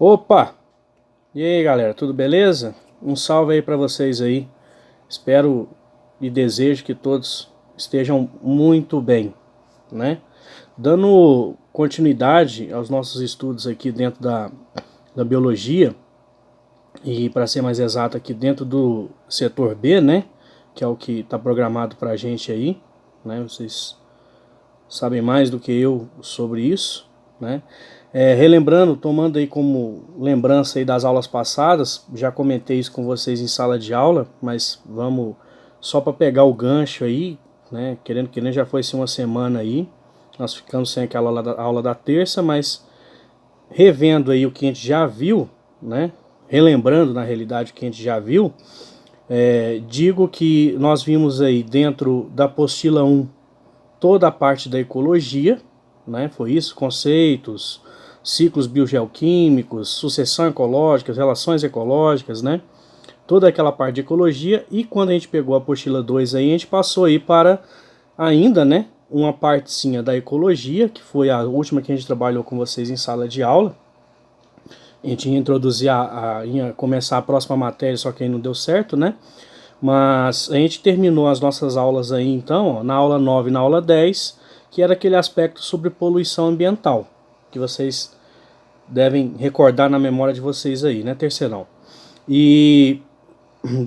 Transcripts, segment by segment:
Opa! E aí galera, tudo beleza? Um salve aí pra vocês aí. Espero e desejo que todos estejam muito bem, né? Dando continuidade aos nossos estudos aqui dentro da biologia, e para ser mais exato aqui dentro do setor B, né? Que é o que está programado pra gente aí, né? Vocês sabem mais do que eu sobre isso, né? Relembrando, tomando aí como lembrança aí das aulas passadas, já comentei isso com vocês em sala de aula, mas vamos só para pegar o gancho aí, né? Querendo que nem já foi uma semana aí, nós ficamos sem aquela aula da terça, mas revendo aí o que a gente já viu, né? Relembrando na realidade o que a gente já viu, digo que nós vimos aí dentro da apostila 1 toda a parte da ecologia, né? Foi isso, conceitos, ciclos biogeoquímicos, sucessão ecológica, relações ecológicas, né? Toda aquela parte de ecologia. E quando a gente pegou a apostila 2 aí, a gente passou aí para ainda, né, uma partezinha da ecologia, que foi a última que a gente trabalhou com vocês em sala de aula. A gente ia introduzir ia começar a próxima matéria, só que aí não deu certo, né? Mas a gente terminou as nossas aulas aí então, ó, na aula 9 e na aula 10, que era aquele aspecto sobre poluição ambiental, que vocês devem recordar na memória de vocês aí, né, terceirão? E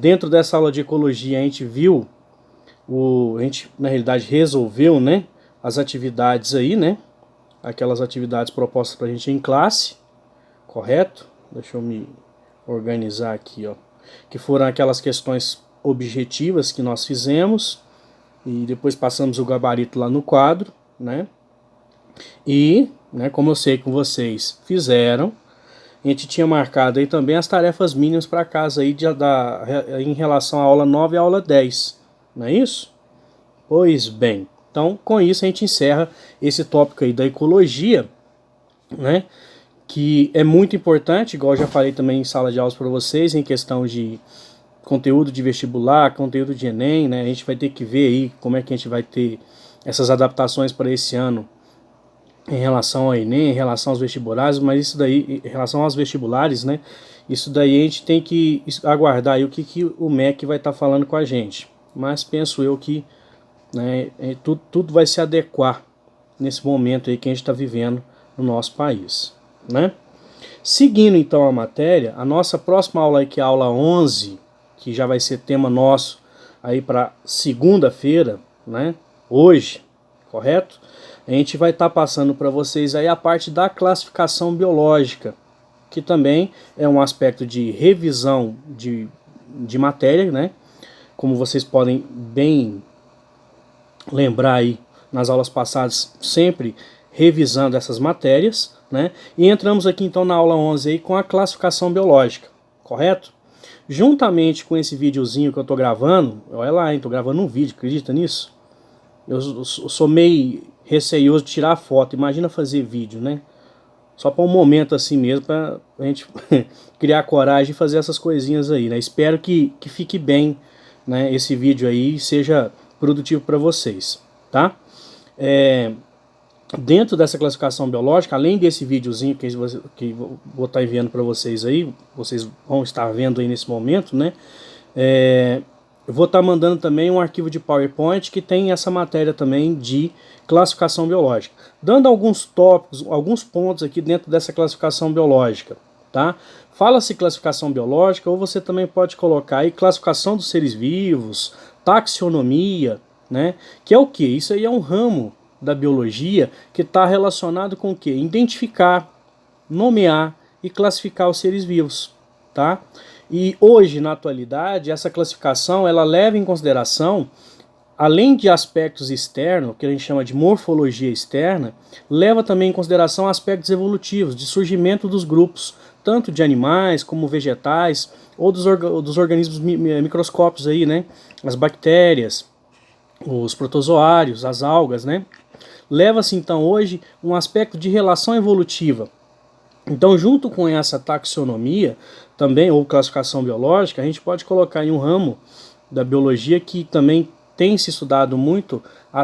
dentro dessa aula de ecologia a gente viu, a gente na realidade resolveu, né, as atividades aí, né, aquelas atividades propostas pra gente em classe, correto? Deixa eu me organizar aqui, ó. Que foram aquelas questões objetivas que nós fizemos e depois passamos o gabarito lá no quadro, né? E, né, como eu sei que vocês fizeram, a gente tinha marcado aí também as tarefas mínimas para casa aí em relação à aula 9 e à aula 10, não é isso? Pois bem, então com isso a gente encerra esse tópico aí da ecologia, né? Que é muito importante, igual eu já falei também em sala de aulas para vocês, em questão de conteúdo de vestibular, conteúdo de Enem, né? A gente vai ter que ver aí como é que a gente vai ter essas adaptações para esse ano em relação ao Enem, em relação aos vestibulares, mas isso daí, em relação aos vestibulares, né? Isso daí a gente tem que aguardar aí o que o MEC vai estar falando com a gente. Mas penso eu que, né, tudo vai se adequar nesse momento aí que a gente está vivendo no nosso país, né? Seguindo então a matéria, a nossa próxima aula aí, que é a aula 11, que já vai ser tema nosso aí para segunda-feira, né? Hoje, correto? A gente vai estar passando para vocês aí a parte da classificação biológica, que também é um aspecto de revisão de matéria, né? Como vocês podem bem lembrar aí nas aulas passadas, sempre revisando essas matérias, né? E entramos aqui então na aula 11 aí com a classificação biológica, correto? Juntamente com esse videozinho que eu tô gravando, olha lá, hein, tô gravando um vídeo, acredita nisso? Eu sou meio receioso de tirar foto, imagina fazer vídeo, né? Só para um momento assim mesmo, para a gente criar coragem de fazer essas coisinhas aí, né? Espero que fique bem, né, esse vídeo aí e seja produtivo para vocês, tá? Dentro dessa classificação biológica, além desse videozinho que vou estar enviando para vocês aí, vocês vão estar vendo aí nesse momento, né? Eu vou estar mandando também um arquivo de PowerPoint que tem essa matéria também de classificação biológica, dando alguns tópicos, alguns pontos aqui dentro dessa classificação biológica, tá? Fala-se classificação biológica, ou você também pode colocar aí classificação dos seres vivos, taxonomia, né? Que é o que? Isso aí é um ramo da biologia que está relacionado com o que? Identificar, nomear e classificar os seres vivos, tá? E hoje, na atualidade, essa classificação ela leva em consideração, além de aspectos externos, que a gente chama de morfologia externa, leva também em consideração aspectos evolutivos, de surgimento dos grupos, tanto de animais como vegetais, ou dos organismos microscópicos aí, né? As bactérias, os protozoários, as algas, né? Leva-se então hoje um aspecto de relação evolutiva. Então, junto com essa taxonomia, também, ou classificação biológica, a gente pode colocar em um ramo da biologia que também tem se estudado muito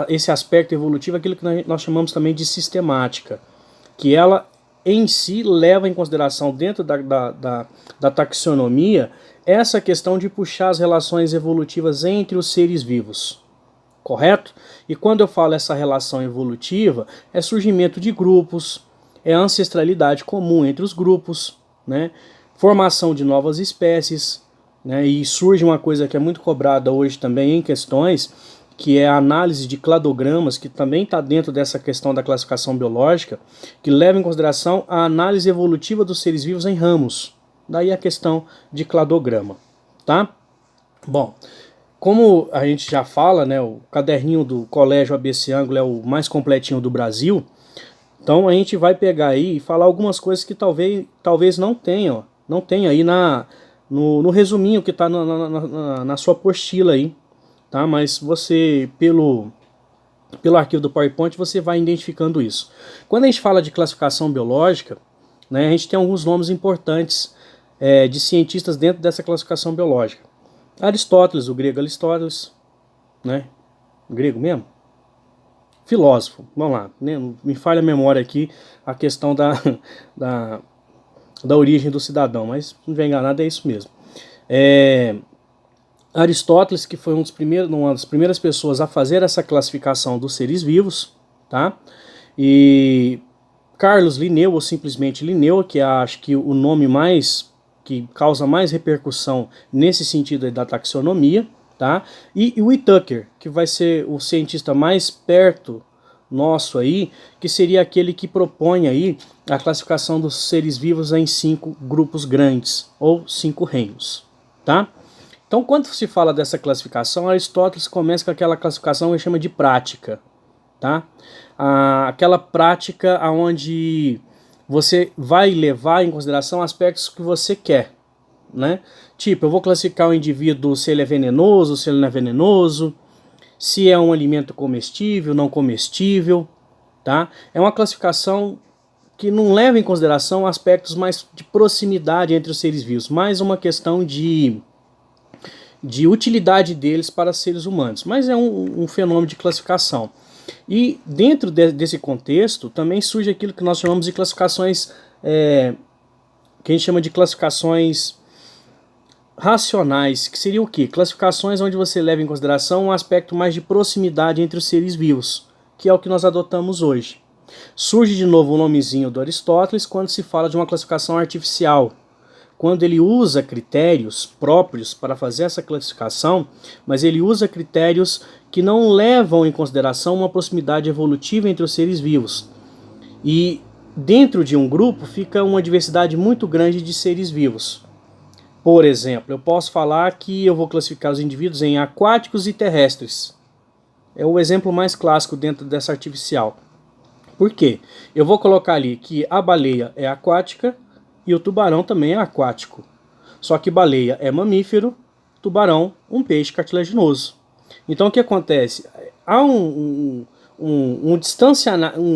esse aspecto evolutivo, aquilo que nós chamamos também de sistemática, que ela em si leva em consideração, dentro da taxonomia, essa questão de puxar as relações evolutivas entre os seres vivos, correto? E quando eu falo essa relação evolutiva, é surgimento de grupos, é ancestralidade comum entre os grupos, né? Formação de novas espécies, né? E surge uma coisa que é muito cobrada hoje também em questões, que é a análise de cladogramas, que também está dentro dessa questão da classificação biológica, que leva em consideração a análise evolutiva dos seres vivos em ramos. Daí a questão de cladograma, tá? Bom, como a gente já fala, né, o caderninho do Colégio ABC Anglo é o mais completinho do Brasil, então a gente vai pegar aí e falar algumas coisas que talvez não tenha aí no resuminho que está na sua apostila aí, tá? Mas você, pelo arquivo do PowerPoint, você vai identificando isso. Quando a gente fala de classificação biológica, né, a gente tem alguns nomes importantes de cientistas dentro dessa classificação biológica. Aristóteles, o grego Aristóteles, né? Grego mesmo? Filósofo, vamos lá, né? Me falha a memória aqui a questão da origem do cidadão, mas não vem enganado, é isso mesmo. Aristóteles, que foi uma das primeiras pessoas a fazer essa classificação dos seres vivos, tá? E Carlos Linneu, ou simplesmente Linneu, que é, acho que o nome que causa mais repercussão nesse sentido da taxonomia, tá? E o Whittaker, que vai ser o cientista mais perto nosso aí, que seria aquele que propõe aí a classificação dos seres vivos em 5 grupos grandes, ou 5 reinos, tá? Então, quando se fala dessa classificação, Aristóteles começa com aquela classificação que chama de prática, tá? Aquela prática onde você vai levar em consideração aspectos que você quer, né? Tipo, eu vou classificar o indivíduo se ele é venenoso, se ele não é venenoso, se é um alimento comestível, não comestível, tá? É uma classificação que não leva em consideração aspectos mais de proximidade entre os seres vivos, mais uma questão de utilidade deles para seres humanos, mas é um fenômeno de classificação. E dentro desse contexto também surge aquilo que nós chamamos de classificações, que a gente chama de classificações racionais, que seria o quê? Classificações onde você leva em consideração um aspecto mais de proximidade entre os seres vivos, que é o que nós adotamos hoje. Surge de novo o nomezinho do Aristóteles quando se fala de uma classificação artificial, quando ele usa critérios próprios para fazer essa classificação, mas ele usa critérios que não levam em consideração uma proximidade evolutiva entre os seres vivos. E dentro de um grupo fica uma diversidade muito grande de seres vivos. Por exemplo, eu posso falar que eu vou classificar os indivíduos em aquáticos e terrestres. É o exemplo mais clássico dentro dessa artificial. Por quê? Eu vou colocar ali que a baleia é aquática e o tubarão também é aquático. Só que baleia é mamífero, tubarão um peixe cartilaginoso. Então o que acontece? Há um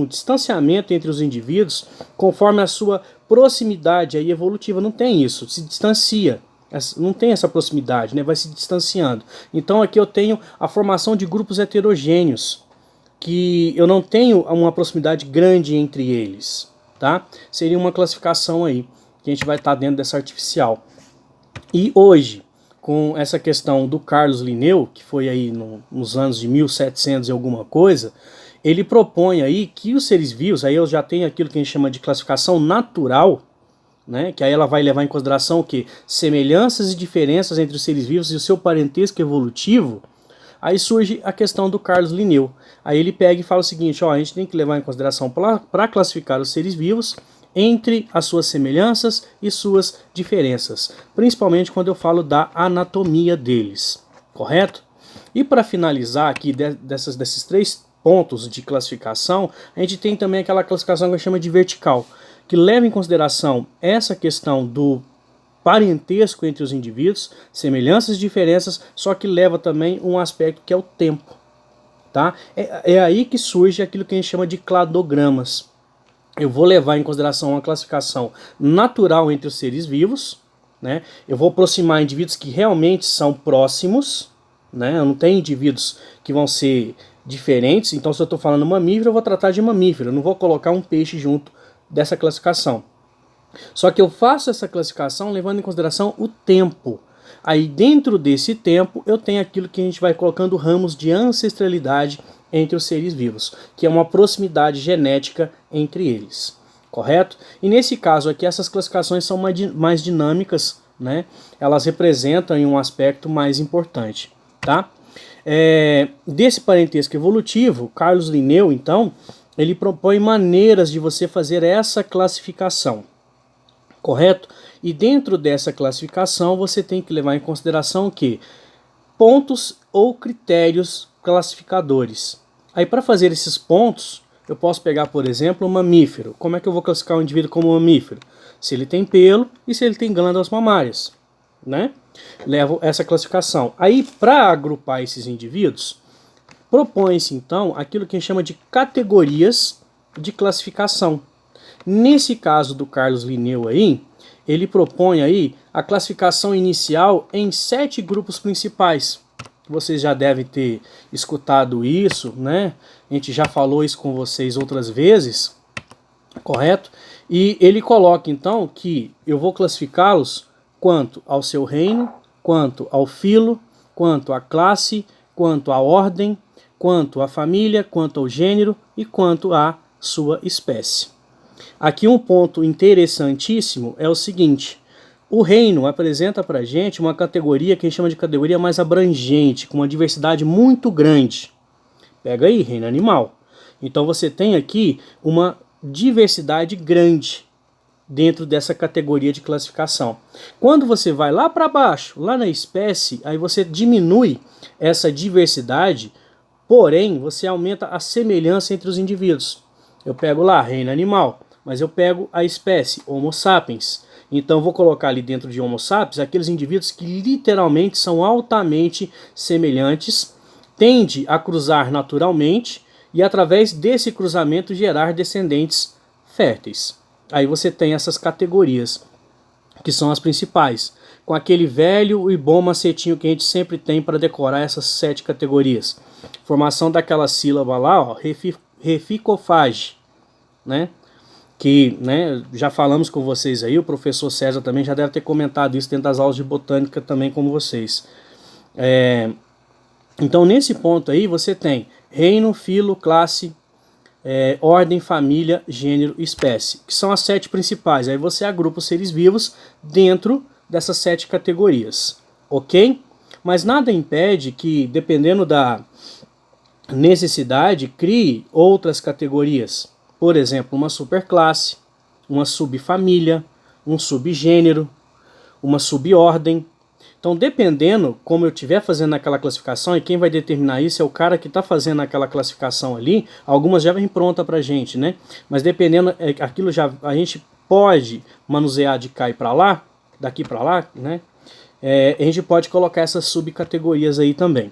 distanciamento entre os indivíduos conforme a sua proximidade aí evolutiva. Não tem isso, se distancia, não tem essa proximidade, né? Vai se distanciando. Então aqui eu tenho a formação de grupos heterogêneos, que eu não tenho uma proximidade grande entre eles, tá? Seria uma classificação aí, que a gente vai estar dentro dessa artificial. E hoje, com essa questão do Carlos Linneu, que foi aí nos anos de 1700 e alguma coisa, ele propõe aí que os seres vivos, aí eu já tenho aquilo que a gente chama de classificação natural, né, que aí ela vai levar em consideração o quê? Semelhanças e diferenças entre os seres vivos e o seu parentesco evolutivo. Aí surge a questão do Carlos Linneu. Aí ele pega e fala o seguinte, ó, a gente tem que levar em consideração para classificar os seres vivos entre as suas semelhanças e suas diferenças, principalmente quando eu falo da anatomia deles, correto? E para finalizar aqui desses 3 pontos de classificação, a gente tem também aquela classificação que a gente chama de vertical, que leva em consideração essa questão do parentesco entre os indivíduos, semelhanças e diferenças, só que leva também um aspecto que é o tempo, tá? É aí que surge aquilo que a gente chama de cladogramas. Eu vou levar em consideração uma classificação natural entre os seres vivos, né? Eu vou aproximar indivíduos que realmente são próximos, né? Eu não tenho indivíduos que vão ser diferentes, então se eu estou falando mamífero, eu vou tratar de mamífero, eu não vou colocar um peixe junto dessa classificação. Só que eu faço essa classificação levando em consideração o tempo. Aí dentro desse tempo eu tenho aquilo que a gente vai colocando ramos de ancestralidade entre os seres vivos, que é uma proximidade genética entre eles, correto? E nesse caso aqui essas classificações são mais dinâmicas, né? Elas representam um aspecto mais importante, tá? Desse parentesco evolutivo, Carlos Linneu, então, ele propõe maneiras de você fazer essa classificação, correto? E dentro dessa classificação você tem que levar em consideração o quê? Pontos ou critérios classificadores. Aí para fazer esses pontos, eu posso pegar, por exemplo, um mamífero. Como é que eu vou classificar um indivíduo como mamífero? Se ele tem pelo e se ele tem glândulas mamárias, né? Levo essa classificação. Aí para agrupar esses indivíduos, propõe-se então aquilo que a gente chama de categorias de classificação. Nesse caso do Carlos Linneu aí, ele propõe aí a classificação inicial em 7 grupos principais. Vocês já devem ter escutado isso, né? A gente já falou isso com vocês outras vezes, correto? E ele coloca então que eu vou classificá-los quanto ao seu reino, quanto ao filo, quanto à classe, quanto à ordem, quanto à família, quanto ao gênero e quanto à sua espécie. Aqui um ponto interessantíssimo é o seguinte: o reino apresenta para a gente uma categoria que a gente chama de categoria mais abrangente, com uma diversidade muito grande. Pega aí, reino animal. Então você tem aqui uma diversidade grande dentro dessa categoria de classificação. Quando você vai lá para baixo, lá na espécie, aí você diminui essa diversidade, porém você aumenta a semelhança entre os indivíduos. Eu pego lá reino animal, mas eu pego a espécie Homo sapiens. Então vou colocar ali dentro de Homo sapiens aqueles indivíduos que literalmente são altamente semelhantes, tende a cruzar naturalmente e através desse cruzamento gerar descendentes férteis. Aí você tem essas categorias, que são as principais, com aquele velho e bom macetinho que a gente sempre tem para decorar essas 7 categorias. Formação daquela sílaba lá, ó, reficofage, né? Que, né, já falamos com vocês aí, o professor César também já deve ter comentado isso dentro das aulas de botânica também com vocês. Então nesse ponto aí você tem reino, filo, classe, ordem, família, gênero, espécie, que são as 7 principais. Aí você agrupa os seres vivos dentro dessas 7 categorias, ok? Mas nada impede que, dependendo da necessidade, crie outras categorias. Por exemplo, uma superclasse, uma subfamília, um subgênero, uma subordem. Então, dependendo como eu estiver fazendo aquela classificação, e quem vai determinar isso é o cara que está fazendo aquela classificação ali, algumas já vem pronta para a gente, né? Mas dependendo, aquilo já a gente pode manusear de cá e para lá, daqui para lá, né? A gente pode colocar essas subcategorias aí também,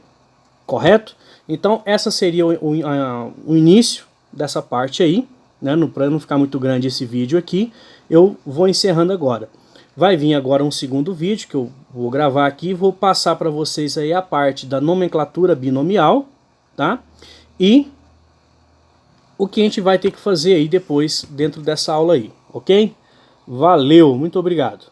correto? Então, essa seria o início dessa parte aí, né? Para não ficar muito grande esse vídeo aqui, eu vou encerrando agora. Vai vir agora um segundo vídeo que eu vou gravar aqui e vou passar para vocês aí a parte da nomenclatura binomial, tá? E o que a gente vai ter que fazer aí depois dentro dessa aula aí, ok? Valeu, muito obrigado.